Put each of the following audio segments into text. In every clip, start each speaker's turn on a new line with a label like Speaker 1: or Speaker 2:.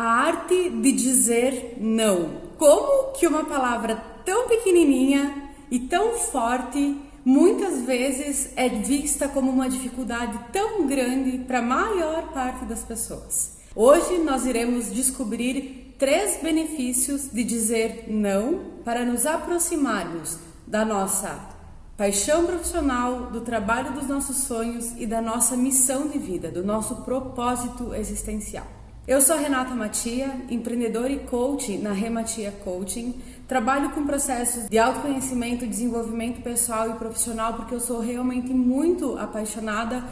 Speaker 1: A arte de dizer não. Como que uma palavra tão pequenininha e tão forte muitas vezes é vista como uma dificuldade tão grande para a maior parte das pessoas. Hoje nós iremos descobrir 3 benefícios de dizer não para nos aproximarmos da nossa paixão profissional, do trabalho dos nossos sonhos e da nossa missão de vida, do nosso propósito existencial. Eu sou Renata Matia, empreendedora e coach na Rematia Coaching. Trabalho com processos de autoconhecimento, desenvolvimento pessoal e profissional porque eu sou realmente muito apaixonada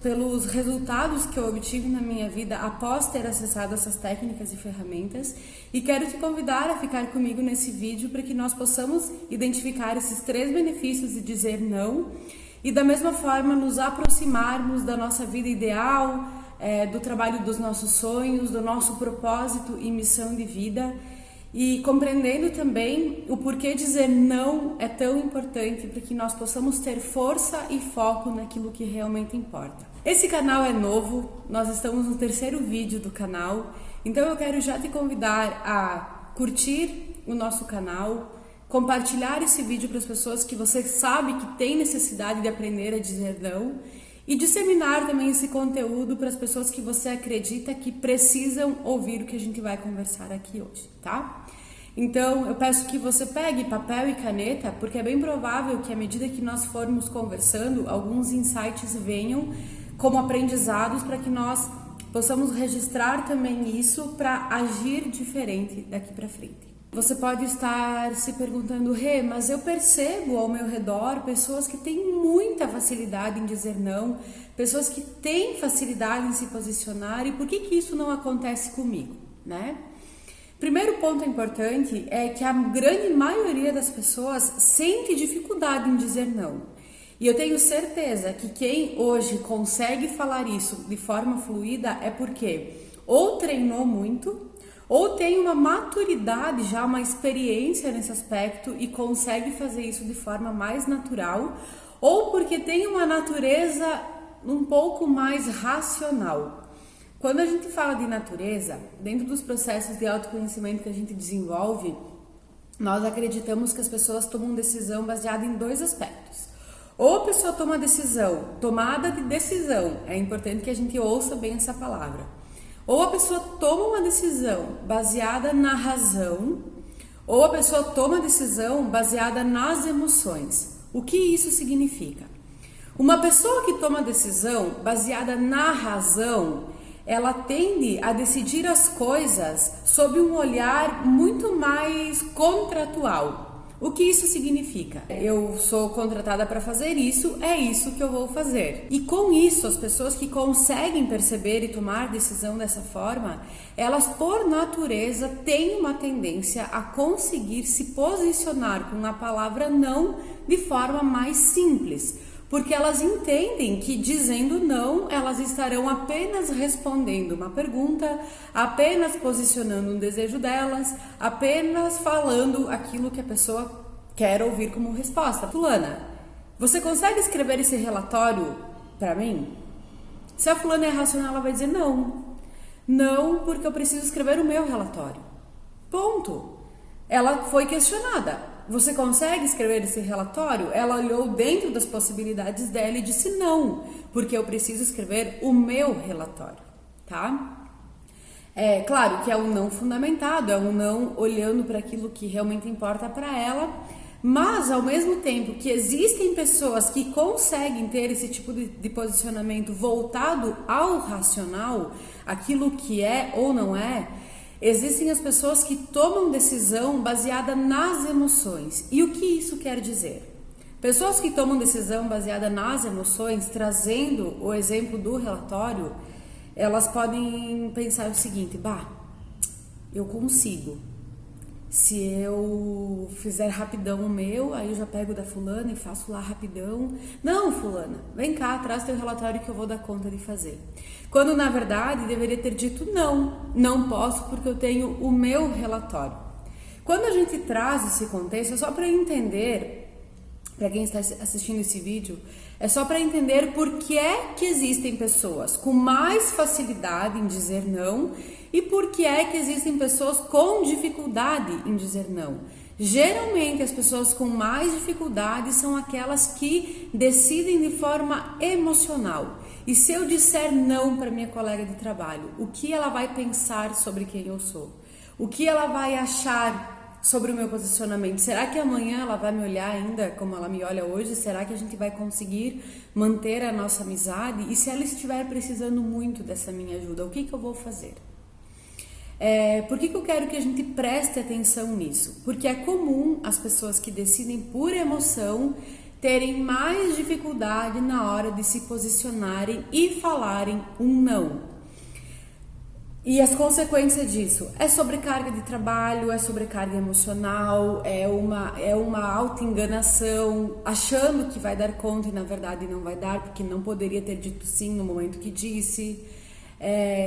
Speaker 1: pelos resultados que eu obtive na minha vida após ter acessado essas técnicas e ferramentas, e quero te convidar a ficar comigo nesse vídeo para que nós possamos identificar esses 3 benefícios de dizer não e da mesma forma nos aproximarmos da nossa vida ideal, do trabalho dos nossos sonhos, do nosso propósito e missão de vida, e compreendendo também o porquê dizer não é tão importante para que nós possamos ter força e foco naquilo que realmente importa. Esse canal é novo, nós estamos no 3º vídeo do canal, então eu quero já te convidar a curtir o nosso canal, compartilhar esse vídeo para as pessoas que você sabe que tem necessidade de aprender a dizer não, e disseminar também esse conteúdo para as pessoas que você acredita que precisam ouvir o que a gente vai conversar aqui hoje, tá? Então, eu peço que você pegue papel e caneta, porque é bem provável que à medida que nós formos conversando, alguns insights venham como aprendizados para que nós possamos registrar também isso para agir diferente daqui para frente. Você pode estar se perguntando, Rê, mas eu percebo ao meu redor pessoas que têm muita facilidade em dizer não, pessoas que têm facilidade em se posicionar, e por que isso não acontece comigo, né? Primeiro ponto importante é que a grande maioria das pessoas sente dificuldade em dizer não. E eu tenho certeza que quem hoje consegue falar isso de forma fluida é porque ou treinou muito, ou tem uma maturidade já, uma experiência nesse aspecto e consegue fazer isso de forma mais natural, ou porque tem uma natureza um pouco mais racional. Quando a gente fala de natureza, dentro dos processos de autoconhecimento que a gente desenvolve, nós acreditamos que as pessoas tomam decisão baseada em 2 aspectos. Ou a pessoa toma decisão, tomada de decisão, é importante que a gente ouça bem essa palavra. Ou a pessoa toma uma decisão baseada na razão, ou a pessoa toma decisão baseada nas emoções. O que isso significa? Uma pessoa que toma decisão baseada na razão, ela tende a decidir as coisas sob um olhar muito mais contratual. O que isso significa? Eu sou contratada para fazer isso, é isso que eu vou fazer. E com isso, as pessoas que conseguem perceber e tomar decisão dessa forma, elas por natureza têm uma tendência a conseguir se posicionar com a palavra não de forma mais simples. Porque elas entendem que dizendo não, elas estarão apenas respondendo uma pergunta, apenas posicionando um desejo delas, apenas falando aquilo que a pessoa quer ouvir como resposta. Fulana, você consegue escrever esse relatório para mim? Se a fulana é racional, ela vai dizer não. Não, porque eu preciso escrever o meu relatório. Ponto. Ela foi questionada. Você consegue escrever esse relatório? Ela olhou dentro das possibilidades dela e disse não, porque eu preciso escrever o meu relatório, tá? É claro que é um não fundamentado, é um não olhando para aquilo que realmente importa para ela, mas ao mesmo tempo que existem pessoas que conseguem ter esse tipo de posicionamento voltado ao racional, aquilo que é ou não é, existem as pessoas que tomam decisão baseada nas emoções. E o que isso quer dizer? Pessoas que tomam decisão baseada nas emoções, trazendo o exemplo do relatório, elas podem pensar o seguinte, eu consigo. Se eu fizer rapidão o meu, aí eu já pego da fulana e faço lá rapidão. Não, fulana, vem cá, traz teu relatório que eu vou dar conta de fazer. Quando, na verdade, deveria ter dito não posso porque eu tenho o meu relatório. Quando a gente traz esse contexto, é só para entender, para quem está assistindo esse vídeo, é só para entender por que é que existem pessoas com mais facilidade em dizer não e por que é que existem pessoas com dificuldade em dizer não. Geralmente as pessoas com mais dificuldade são aquelas que decidem de forma emocional. E se eu disser não para minha colega de trabalho, o que ela vai pensar sobre quem eu sou? O que ela vai achar sobre o meu posicionamento? Será que amanhã ela vai me olhar ainda como ela me olha hoje? Será que a gente vai conseguir manter a nossa amizade? E se ela estiver precisando muito dessa minha ajuda, o que eu vou fazer? Por que eu quero que a gente preste atenção nisso? Porque é comum as pessoas que decidem por emoção terem mais dificuldade na hora de se posicionarem e falarem um não. E as consequências disso é sobrecarga de trabalho, é sobrecarga emocional, é uma auto-enganação, achando que vai dar conta e na verdade não vai dar, porque não poderia ter dito sim no momento que disse.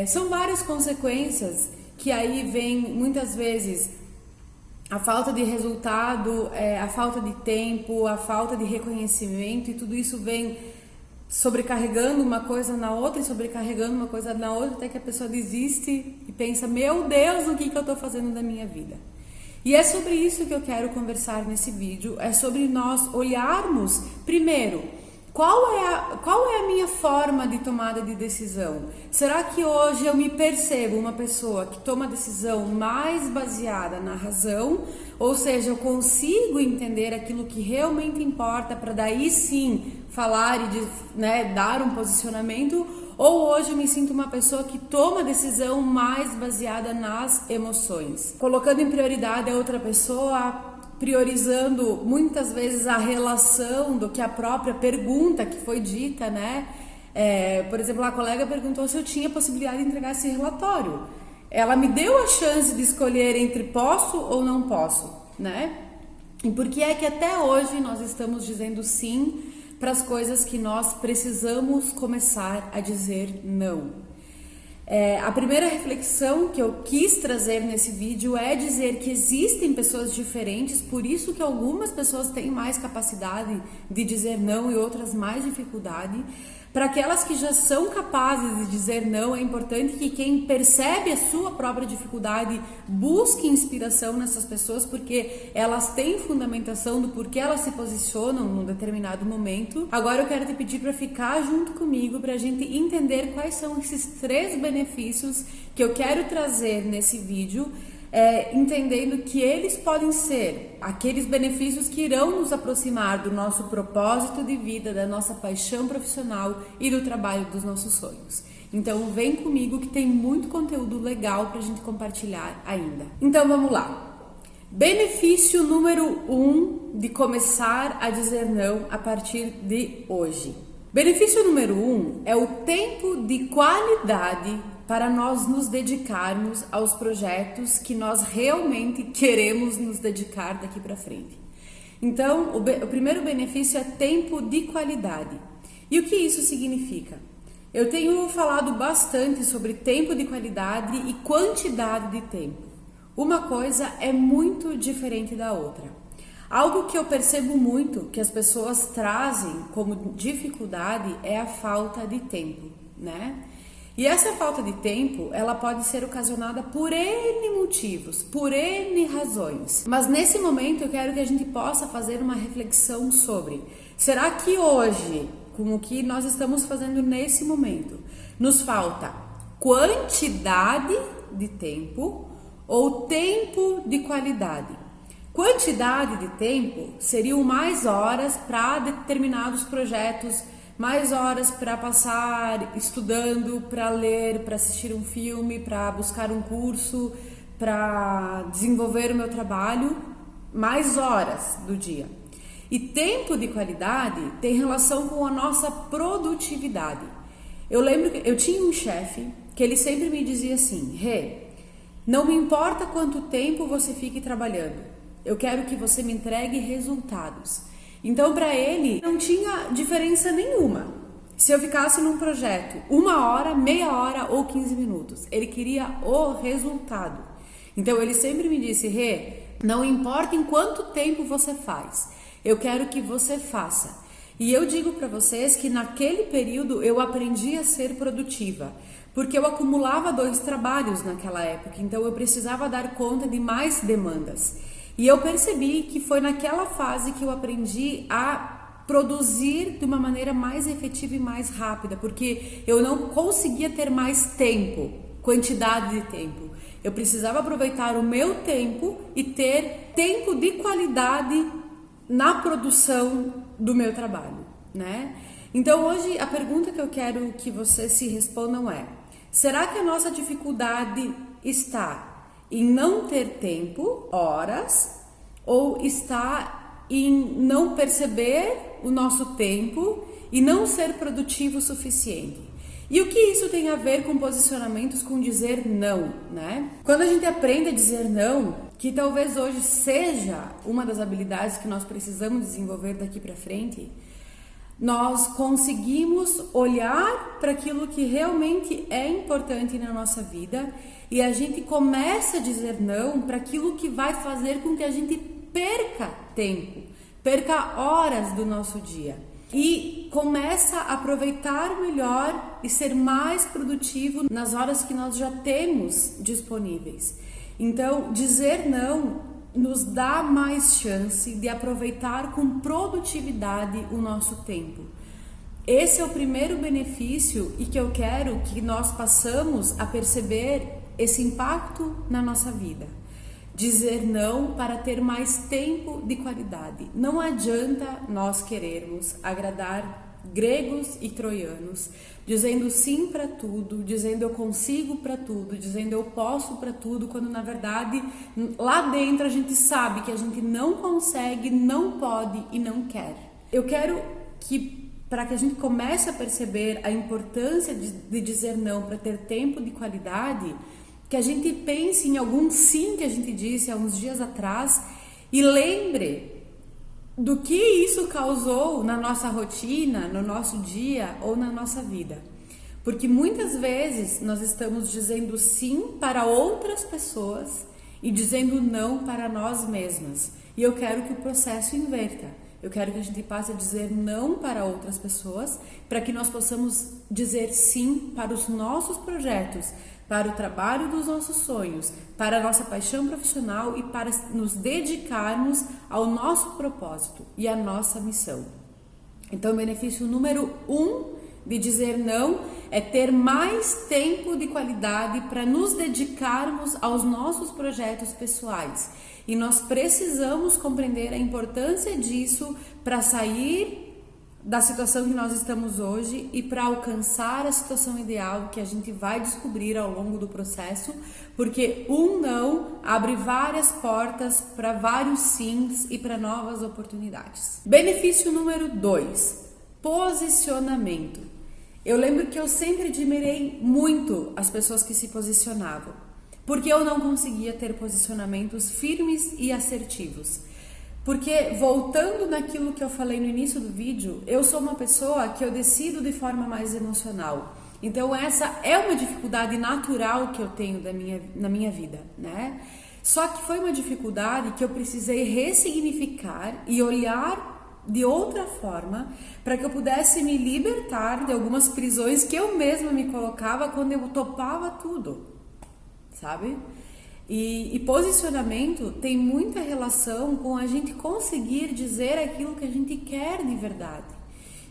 Speaker 1: São várias consequências que aí vem muitas vezes a falta de resultado, a falta de tempo, a falta de reconhecimento, e tudo isso vem sobrecarregando uma coisa na outra e sobrecarregando uma coisa na outra, até que a pessoa desiste e pensa, meu Deus, o que eu estou fazendo da minha vida? E é sobre isso que eu quero conversar nesse vídeo, é sobre nós olharmos, primeiro, qual é a minha forma de tomada de decisão? Será que hoje eu me percebo uma pessoa que toma decisão mais baseada na razão? Ou seja, eu consigo entender aquilo que realmente importa para daí sim falar e dar um posicionamento? Ou hoje eu me sinto uma pessoa que toma decisão mais baseada nas emoções? Colocando em prioridade a outra pessoa, priorizando muitas vezes a relação do que a própria pergunta que foi dita, né? Por exemplo, a colega perguntou se eu tinha possibilidade de entregar esse relatório. Ela me deu a chance de escolher entre posso ou não posso, né? E por que é que até hoje nós estamos dizendo sim para as coisas que nós precisamos começar a dizer não? A primeira reflexão que eu quis trazer nesse vídeo é dizer que existem pessoas diferentes, por isso que algumas pessoas têm mais capacidade de dizer não e outras mais dificuldade. Para aquelas que já são capazes de dizer não, é importante que quem percebe a sua própria dificuldade busque inspiração nessas pessoas, porque elas têm fundamentação do porquê elas se posicionam num determinado momento. Agora eu quero te pedir para ficar junto comigo para a gente entender quais são esses 3 benefícios que eu quero trazer nesse vídeo, entendendo que eles podem ser aqueles benefícios que irão nos aproximar do nosso propósito de vida, da nossa paixão profissional e do trabalho dos nossos sonhos. Então vem comigo que tem muito conteúdo legal para a gente compartilhar ainda. Então vamos lá. Benefício número 1 de começar a dizer não a partir de hoje. Benefício número 1 é o tempo de qualidade para nós nos dedicarmos aos projetos que nós realmente queremos nos dedicar daqui para frente. Então, o primeiro benefício é tempo de qualidade. E o que isso significa? Eu tenho falado bastante sobre tempo de qualidade e quantidade de tempo. Uma coisa é muito diferente da outra. Algo que eu percebo muito que as pessoas trazem como dificuldade é a falta de tempo, né? E essa falta de tempo, ela pode ser ocasionada por N motivos, por N razões. Mas nesse momento eu quero que a gente possa fazer uma reflexão sobre: será que hoje, com o que nós estamos fazendo nesse momento, nos falta quantidade de tempo ou tempo de qualidade? Quantidade de tempo seriam mais horas para determinados projetos, mais horas para passar estudando, para ler, para assistir um filme, para buscar um curso, para desenvolver o meu trabalho, mais horas do dia. E tempo de qualidade tem relação com a nossa produtividade. Eu lembro que eu tinha um chefe que ele sempre me dizia assim: Rê, não me importa quanto tempo você fique trabalhando, eu quero que você me entregue resultados. Então, para ele, não tinha diferença nenhuma se eu ficasse num projeto 1 hora, meia hora ou 15 minutos. Ele queria o resultado. Então, ele sempre me disse: Rê, não importa em quanto tempo você faz, eu quero que você faça. E eu digo para vocês que naquele período eu aprendi a ser produtiva, porque eu acumulava 2 trabalhos naquela época, então eu precisava dar conta de mais demandas. E eu percebi que foi naquela fase que eu aprendi a produzir de uma maneira mais efetiva e mais rápida, porque eu não conseguia ter mais tempo, quantidade de tempo. Eu precisava aproveitar o meu tempo e ter tempo de qualidade na produção do meu trabalho, né? Então hoje a pergunta que eu quero que vocês se respondam é: será que a nossa dificuldade está em não ter tempo, horas, ou está em não perceber o nosso tempo e não ser produtivo o suficiente? E o que isso tem a ver com posicionamentos, com dizer não, né? Quando a gente aprende a dizer não, que talvez hoje seja uma das habilidades que nós precisamos desenvolver daqui para frente, nós conseguimos olhar para aquilo que realmente é importante na nossa vida e a gente começa a dizer não para aquilo que vai fazer com que a gente perca tempo, perca horas do nosso dia e começa a aproveitar melhor e ser mais produtivo nas horas que nós já temos disponíveis. Então, dizer não nos dá mais chance de aproveitar com produtividade o nosso tempo. Esse é o primeiro benefício e que eu quero que nós passamos a perceber esse impacto na nossa vida. Dizer não para ter mais tempo de qualidade. Não adianta nós querermos agradar gregos e troianos, dizendo sim para tudo, dizendo eu consigo para tudo, dizendo eu posso para tudo, quando na verdade lá dentro a gente sabe que a gente não consegue, não pode e não quer. Eu quero que, para que a gente comece a perceber a importância de dizer não para ter tempo de qualidade, que a gente pense em algum sim que a gente disse há uns dias atrás e lembre do que isso causou na nossa rotina, no nosso dia ou na nossa vida. Porque muitas vezes nós estamos dizendo sim para outras pessoas e dizendo não para nós mesmas. E eu quero que o processo inverta. Eu quero que a gente passe a dizer não para outras pessoas, para que nós possamos dizer sim para os nossos projetos, para o trabalho dos nossos sonhos, para a nossa paixão profissional e para nos dedicarmos ao nosso propósito e à nossa missão. Então, o benefício número 1 de dizer não é ter mais tempo de qualidade para nos dedicarmos aos nossos projetos pessoais. E nós precisamos compreender a importância disso para sair da situação que nós estamos hoje e para alcançar a situação ideal que a gente vai descobrir ao longo do processo, porque um não abre várias portas para vários sims e para novas oportunidades. Benefício número 2, posicionamento. Eu lembro que eu sempre admirei muito as pessoas que se posicionavam, porque eu não conseguia ter posicionamentos firmes e assertivos. Porque, voltando naquilo que eu falei no início do vídeo, eu sou uma pessoa que eu decido de forma mais emocional. Então, essa é uma dificuldade natural que eu tenho na minha vida, né? Só que foi uma dificuldade que eu precisei ressignificar e olhar de outra forma para que eu pudesse me libertar de algumas prisões que eu mesma me colocava quando eu topava tudo, sabe? E posicionamento tem muita relação com a gente conseguir dizer aquilo que a gente quer de verdade.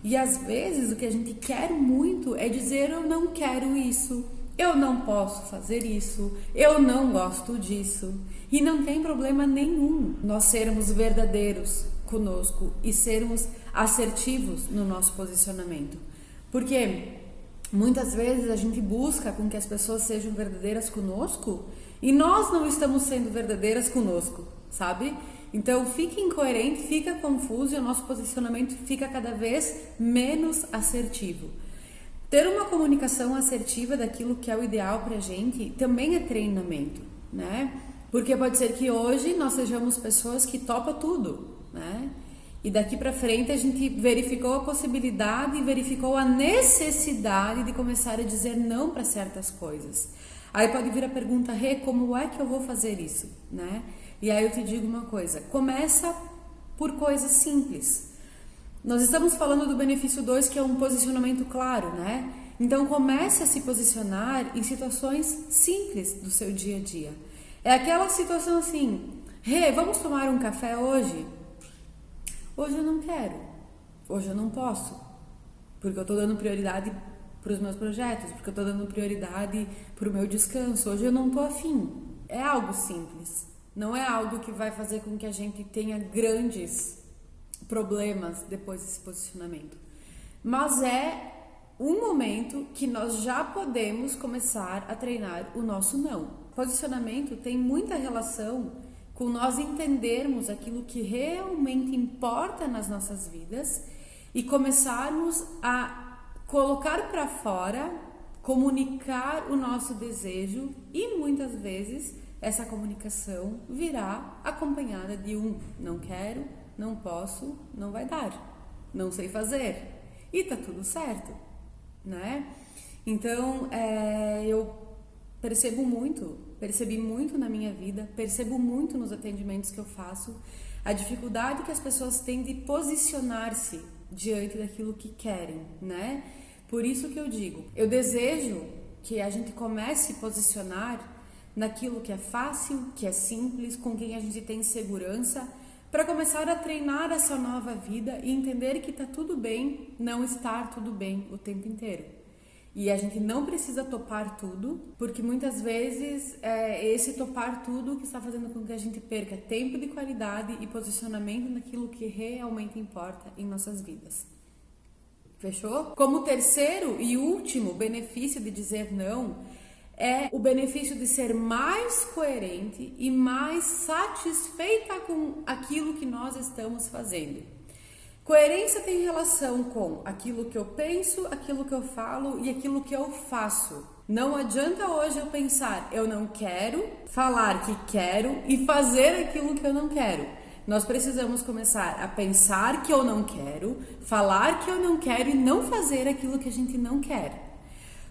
Speaker 1: E às vezes o que a gente quer muito é dizer eu não quero isso, eu não posso fazer isso, eu não gosto disso. E não tem problema nenhum nós sermos verdadeiros conosco e sermos assertivos no nosso posicionamento. Porque muitas vezes a gente busca com que as pessoas sejam verdadeiras conosco e nós não estamos sendo verdadeiras conosco, sabe? Então fica incoerente, fica confuso e o nosso posicionamento fica cada vez menos assertivo. Ter uma comunicação assertiva daquilo que é o ideal pra gente também é treinamento, né? Porque pode ser que hoje nós sejamos pessoas que topam tudo, né? E daqui pra frente a gente verificou a possibilidade e verificou a necessidade de começar a dizer não para certas coisas. Aí pode vir a pergunta, Rê, como é que eu vou fazer isso, né? E aí eu te digo uma coisa, começa por coisas simples. Nós estamos falando do benefício 2, que é um posicionamento claro, né? Então comece a se posicionar em situações simples do seu dia a dia. É aquela situação assim, vamos tomar um café hoje? Hoje eu não quero, hoje eu não posso, porque eu tô dando prioridade para os meus projetos, porque eu tô dando prioridade para o meu descanso, hoje eu não tô afim. É algo simples, não é algo que vai fazer com que a gente tenha grandes problemas depois desse posicionamento, mas é um momento que nós já podemos começar a treinar o nosso não. Posicionamento tem muita relação com nós entendermos aquilo que realmente importa nas nossas vidas e começarmos a colocar para fora, comunicar o nosso desejo, e muitas vezes essa comunicação virá acompanhada de um não quero, não posso, não vai dar, não sei fazer, e tá tudo certo, né? Então eu percebi muito na minha vida, percebo muito nos atendimentos que eu faço, a dificuldade que as pessoas têm de posicionar-se diante daquilo que querem, né? Por isso que eu digo, eu desejo que a gente comece a se posicionar naquilo que é fácil, que é simples, com quem a gente tem segurança, para começar a treinar essa nova vida e entender que tá tudo bem não estar tudo bem o tempo inteiro. E a gente não precisa topar tudo, porque muitas vezes é esse topar tudo que está fazendo com que a gente perca tempo de qualidade e posicionamento naquilo que realmente importa em nossas vidas. Fechou? Como terceiro e último benefício de dizer não, é o benefício de ser mais coerente e mais satisfeita com aquilo que nós estamos fazendo. Coerência tem relação com aquilo que eu penso, aquilo que eu falo e aquilo que eu faço. Não adianta hoje eu pensar, eu não quero, falar que quero e fazer aquilo que eu não quero. Nós precisamos começar a pensar que eu não quero, falar que eu não quero e não fazer aquilo que a gente não quer.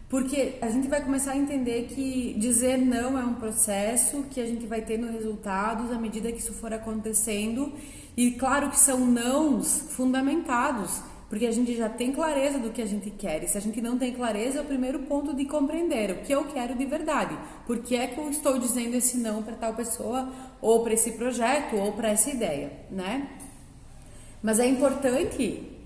Speaker 1: Porque a gente vai começar a entender que dizer não é um processo, que a gente vai tendo resultados à medida que isso for acontecendo. E claro que são nãos fundamentados, porque a gente já tem clareza do que a gente quer. E se a gente não tem clareza, é o primeiro ponto de compreender o que eu quero de verdade. Por que é que eu estou dizendo esse não para tal pessoa, ou para esse projeto, ou para essa ideia, né? Mas é importante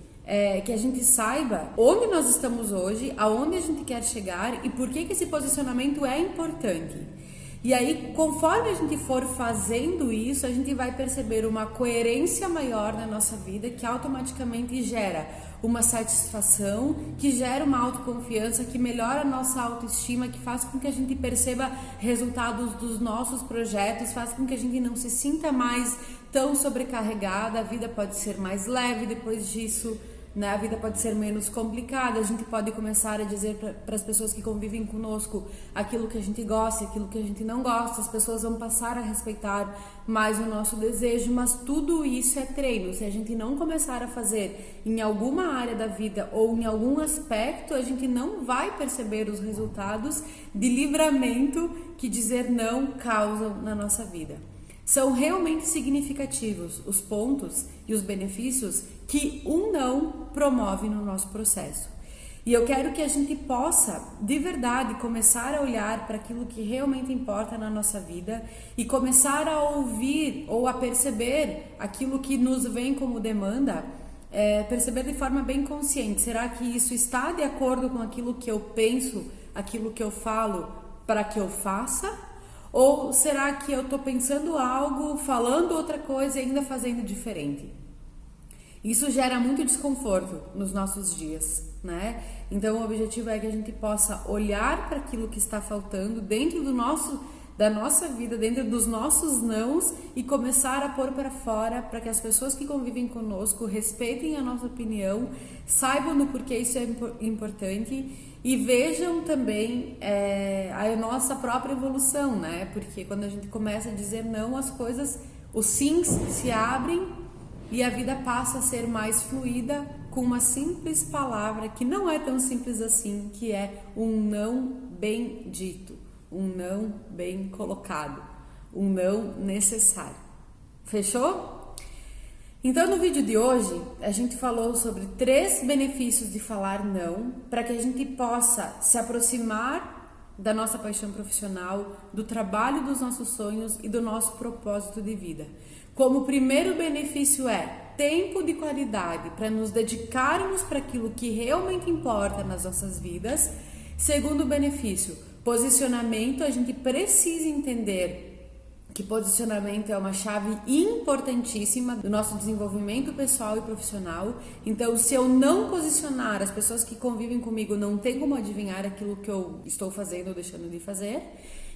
Speaker 1: que a gente saiba onde nós estamos hoje, aonde a gente quer chegar e por que esse posicionamento é importante. E aí, conforme a gente for fazendo isso, a gente vai perceber uma coerência maior na nossa vida, que automaticamente gera uma satisfação, que gera uma autoconfiança, que melhora a nossa autoestima, que faz com que a gente perceba resultados dos nossos projetos, faz com que a gente não se sinta mais tão sobrecarregada, a vida pode ser mais leve depois disso, né? A vida pode ser menos complicada, a gente pode começar a dizer para as pessoas que convivem conosco aquilo que a gente gosta e aquilo que a gente não gosta, as pessoas vão passar a respeitar mais o nosso desejo, mas tudo isso é treino. Se a gente não começar a fazer em alguma área da vida ou em algum aspecto, a gente não vai perceber os resultados de livramento que dizer não causa na nossa vida. São realmente significativos os pontos e os benefícios que um não promove no nosso processo. E eu quero que a gente possa, de verdade, começar a olhar para aquilo que realmente importa na nossa vida e começar a ouvir ou a perceber aquilo que nos vem como demanda, perceber de forma bem consciente. Será que isso está de acordo com aquilo que eu penso, aquilo que eu falo para que eu faça? Ou será que eu estou pensando algo, falando outra coisa e ainda fazendo diferente? Isso gera muito desconforto nos nossos dias, né? Então o objetivo é que a gente possa olhar para aquilo que está faltando dentro da nossa vida, dentro dos nossos nãos e começar a pôr para fora para que as pessoas que convivem conosco respeitem a nossa opinião, saibam do porquê isso é importante e vejam também a nossa própria evolução, né? Porque quando a gente começa a dizer não, as coisas, os sims se abrem e a vida passa a ser mais fluida com uma simples palavra que não é tão simples assim, que é um não bem dito, um não bem colocado, um não necessário. Fechou? Então, no vídeo de hoje, a gente falou sobre 3 benefícios de falar não, para que a gente possa se aproximar da nossa paixão profissional, do trabalho dos nossos sonhos e do nosso propósito de vida. Como o primeiro benefício é tempo de qualidade para nos dedicarmos para aquilo que realmente importa nas nossas vidas. Segundo benefício, posicionamento. A gente precisa entender que posicionamento é uma chave importantíssima do nosso desenvolvimento pessoal e profissional. Então, se eu não posicionar, as pessoas que convivem comigo não têm como adivinhar aquilo que eu estou fazendo ou deixando de fazer.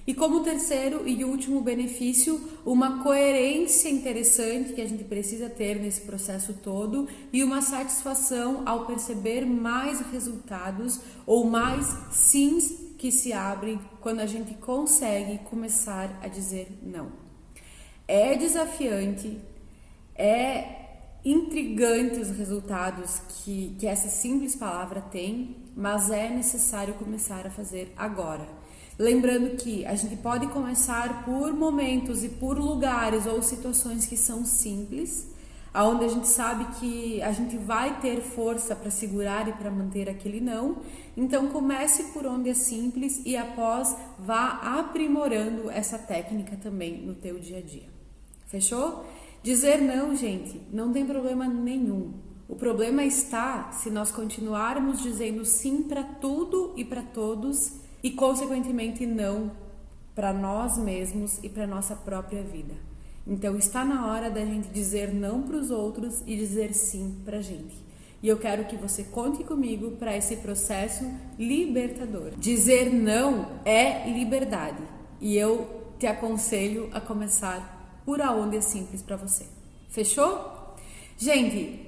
Speaker 1: E como terceiro e último benefício, uma coerência interessante que a gente precisa ter nesse processo todo e uma satisfação ao perceber mais resultados ou mais sims que se abrem quando a gente consegue começar a dizer não. É desafiante, é intrigante os resultados que essa simples palavra tem, mas é necessário começar a fazer agora. Lembrando que a gente pode começar por momentos e por lugares ou situações que são simples, onde a gente sabe que a gente vai ter força para segurar e para manter aquele não. Então comece por onde é simples e após vá aprimorando essa técnica também no teu dia a dia. Fechou? Dizer não, gente, não tem problema nenhum. O problema está se nós continuarmos dizendo sim para tudo e para todos e consequentemente não para nós mesmos e para nossa própria vida. Então está na hora da gente dizer não para os outros e dizer sim para a gente. E eu quero que você conte comigo para esse processo libertador. Dizer não é liberdade e eu te aconselho a começar por aonde é simples para você. Fechou? Gente,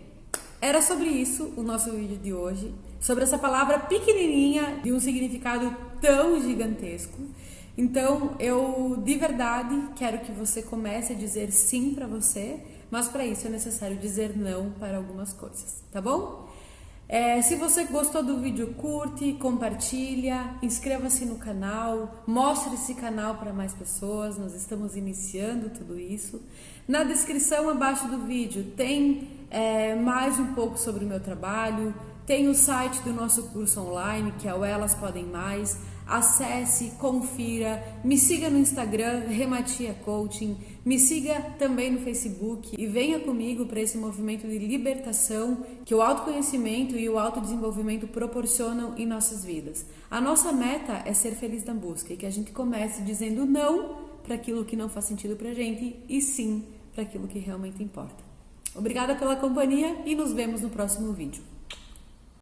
Speaker 1: era sobre isso o nosso vídeo de hoje, sobre essa palavra pequenininha de um significado tão gigantesco. Então, eu de verdade quero que você comece a dizer sim para você, mas para isso é necessário dizer não para algumas coisas, tá bom? Se você gostou do vídeo, curte, compartilha, inscreva-se no canal, mostre esse canal para mais pessoas, nós estamos iniciando tudo isso. Na descrição abaixo do vídeo tem mais um pouco sobre o meu trabalho, tem o site do nosso curso online, que é o Elas Podem Mais. Acesse, confira, me siga no Instagram, Rematia Coaching, me siga também no Facebook e venha comigo para esse movimento de libertação que o autoconhecimento e o autodesenvolvimento proporcionam em nossas vidas. A nossa meta é ser feliz na busca e que a gente comece dizendo não para aquilo que não faz sentido pra gente e sim para aquilo que realmente importa. Obrigada pela companhia e nos vemos no próximo vídeo.